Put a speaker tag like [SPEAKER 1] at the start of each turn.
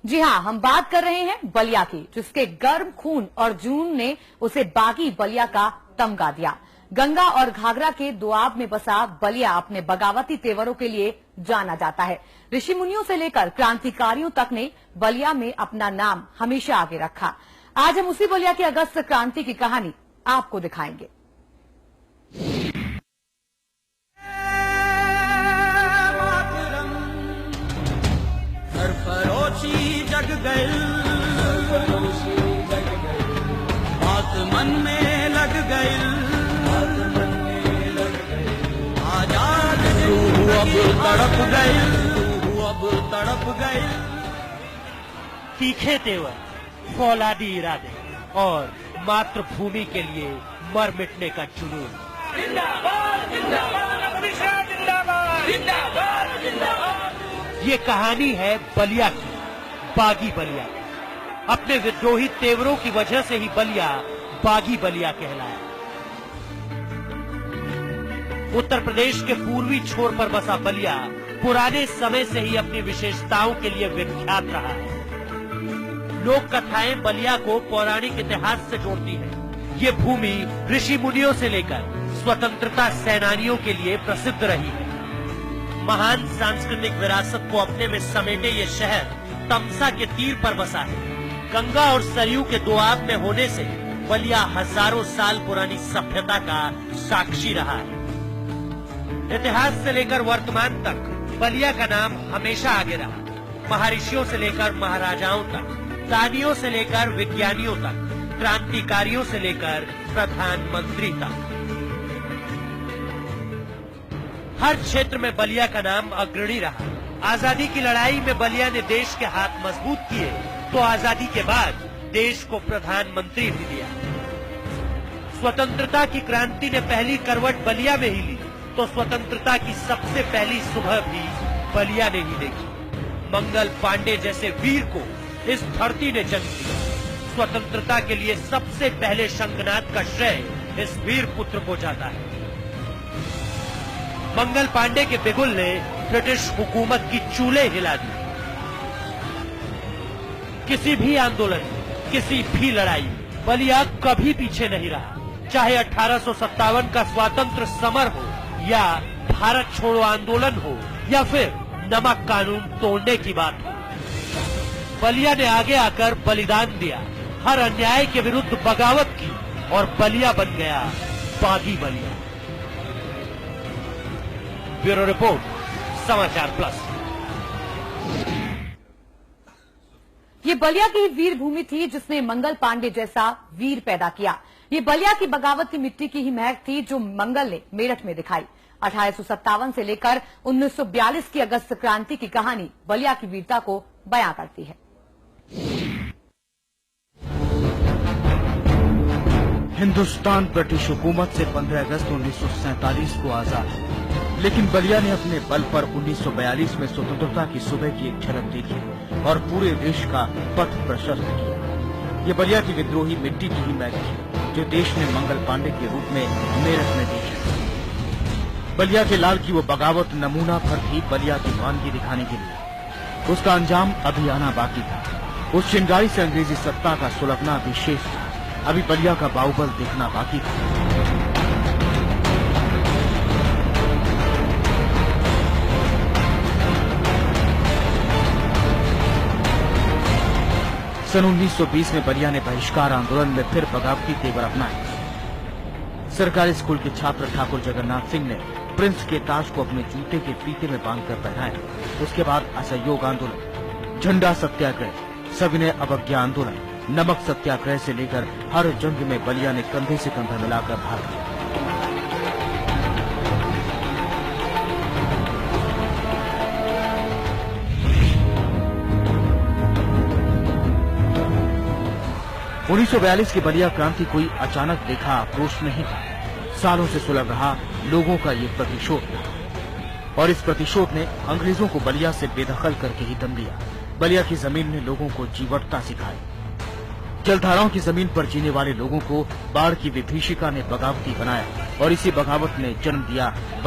[SPEAKER 1] जी हाँ, हम बात कर रहे हैं बलिया की, जिसके गर्म खून और जुनून ने उसे बागी बलिया का तमगा दिया। गंगा और घाघरा के दोआब में बसा बलिया अपने बगावती तेवरों के लिए जाना जाता है। ऋषि मुनियों से लेकर क्रांतिकारियों तक ने बलिया में अपना नाम हमेशा आगे रखा। आज हम उसी बलिया की अगस्त क्रांति की कहानी आपको दिखाएंगे।
[SPEAKER 2] जग गए, बात मन में लग गई, आजाद रूह अब तड़प गई, अब तड़प गई।
[SPEAKER 3] तीखे तेवर, फौलादी इरादे और मातृभूमि के लिए मर मिटने का जुनून।
[SPEAKER 2] जिंदाबाद जिंदाबाद अमिशा जिंदाबाद जिंदाबाद जिंदाबाद।
[SPEAKER 3] ये कहानी है बलिया की, बागी बलिया। अपने विद्रोही तेवरों की वजह से ही बलिया बागी बलिया कहलाया। उत्तर प्रदेश के पूर्वी छोर पर बसा बलिया पुराने समय से ही अपनी विशेषताओं के लिए विख्यात रहा है। लोक कथाएं बलिया को पौराणिक इतिहास से जोड़ती हैं। ये भूमि ऋषि मुनियों से लेकर स्वतंत्रता सेनानियों के लिए प्रसिद्ध रही है। महान सांस्कृतिक विरासत को अपने में समेटे ये शहर तमसा के तीर पर बसा है। गंगा और सरयू के दोआब में होने से बलिया हजारों साल पुरानी सभ्यता का साक्षी रहा है। इतिहास से लेकर वर्तमान तक बलिया का नाम हमेशा आगे रहा। महर्षियों से लेकर महाराजाओं तक, दानियों से लेकर विज्ञानियों तक, क्रांतिकारियों से लेकर प्रधानमंत्री तक, हर क्षेत्र में बलिया का नाम अग्रणी रहा। आजादी की लड़ाई में बलिया ने देश के हाथ मजबूत किए तो आजादी के बाद देश को प्रधानमंत्री भी दिया। स्वतंत्रता की क्रांति ने पहली करवट बलिया में ही ली तो स्वतंत्रता की सबसे पहली सुबह भी बलिया ने ही देखी। मंगल पांडे जैसे वीर को इस धरती ने जन्म दिया। स्वतंत्रता के लिए सबसे पहले शंखनाद का श्रेय इस वीर पुत्र को जाता है। मंगल पांडे के बिगुल ने ब्रिटिश हुकूमत की चूल्हे हिला दी। किसी भी आंदोलन, किसी भी लड़ाई, बलिया कभी पीछे नहीं रहा। चाहे 1857 का स्वातंत्र समर हो या भारत छोड़ो आंदोलन हो या फिर नमक कानून तोड़ने की बात हो, बलिया ने आगे आकर बलिदान दिया। हर अन्याय के विरुद्ध बगावत की और बलिया बन गया बागी बलिया। ब्यूरो रिपोर्ट, समाचार प्लस।
[SPEAKER 1] ये बलिया की वीर भूमि थी जिसने मंगल पांडे जैसा वीर पैदा किया। ये बलिया की बगावत की मिट्टी की ही महक थी जो मंगल ने मेरठ में दिखाई। 1857 से लेकर 1942 की अगस्त क्रांति की कहानी बलिया की वीरता को बयां करती है।
[SPEAKER 4] हिंदुस्तान ब्रिटिश हुकूमत से 15 अगस्त 1947 को आजाद है, लेकिन बलिया ने अपने बल पर 1942 में स्वतंत्रता की सुबह की एक झलक देखी और पूरे देश का पथ प्रशस्त किया। ये बलिया की विद्रोही मिट्टी की ही महक थी जो देश ने मंगल पांडे के रूप में मेरठ में देखी। बलिया के लाल की वो बगावत नमूना भर थी बलिया की वानगी दिखाने के लिए। उसका अंजाम अभी आना बाकी था। उस चिंगारी से अंग्रेजी सत्ता का सुलगना अभी शेष था। अभी बलिया का बाहुबल देखना बाकी था। सन 1920 में बलिया ने बहिष्कार आंदोलन में फिर बगावती तेवर अपनाए। सरकारी स्कूल के छात्र ठाकुर जगन्नाथ सिंह ने प्रिंस के ताज को अपने जूते के फीते में बांधकर पहनाया। उसके बाद असहयोग आंदोलन, झंडा सत्याग्रह, सविनय अवज्ञा आंदोलन, नमक सत्याग्रह से लेकर हर जंग में बलिया ने कंधे से कंधा मिलाकर भाग लिया। (1942) की बलिया क्रांति कोई अचानक देखा आक्रोश नहीं था। सालों से सुलग रहा लोगों का ये प्रतिशोध था और इस प्रतिशोध ने अंग्रेजों को बलिया से बेदखल करके ही दम लिया। बलिया की जमीन ने लोगों को जीवटता सिखाई। जलधाराओं की जमीन पर जीने वाले लोगों को बाढ़ की विभीषिका ने बगावती बनाया और इसी बगावत ने जन्म दिया